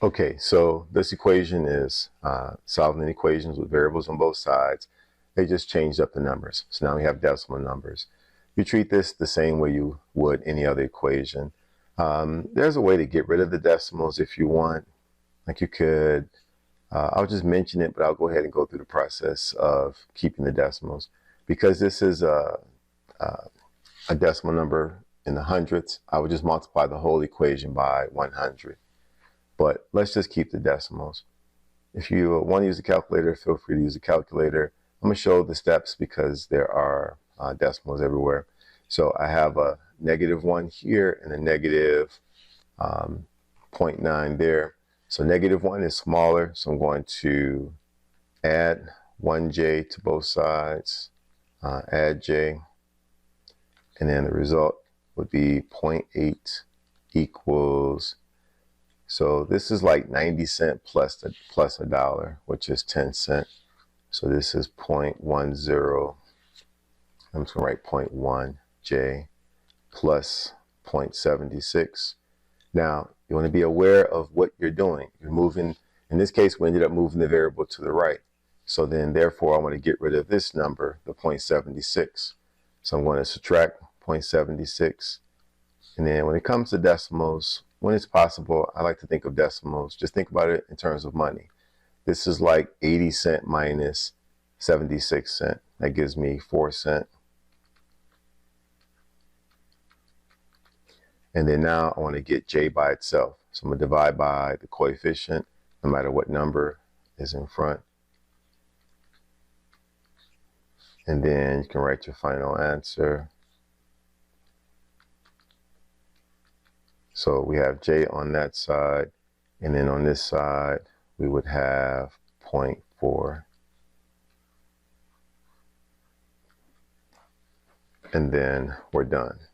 Okay, so this equation is solving equations with variables on both sides. They just changed up the numbers. So now we have decimal numbers. You treat this the same way you would any other equation. There's a way to get rid of the decimals if you want. Like you could, I'll just mention it, but I'll go ahead and go through the process of keeping the decimals. Because this is a decimal number in the hundreds, I would just multiply the whole equation by 100. But let's just keep the decimals. If you want to use a calculator, feel free to use a calculator. I'm going to show the steps because there are decimals everywhere. So I have a -1 here and a negative 0.9 there. So -1 is smaller, so I'm going to add 1j to both sides, add j, and then the result would be 0.8 equals, so this is like 90 cents plus a dollar, which is 10 cents. So this is 0.10. I'm just going to write 0.1 j plus 0.76. Now, you want to be aware of what you're doing. You're moving, in this case, we ended up moving the variable to the right. So then, therefore, I want to get rid of this number, the 0.76. So I'm going to subtract 0.76. And then when it comes to decimals, when it's possible, I like to think of decimals. Just think about it in terms of money. This is like 80 cents minus 76 cents. That gives me 4 cents. And then now I want to get j by itself. So I'm going to divide by the coefficient, no matter what number is in front. And then you can write your final answer. So we have j on that side, and then on this side, we would have 0.4. And then we're done.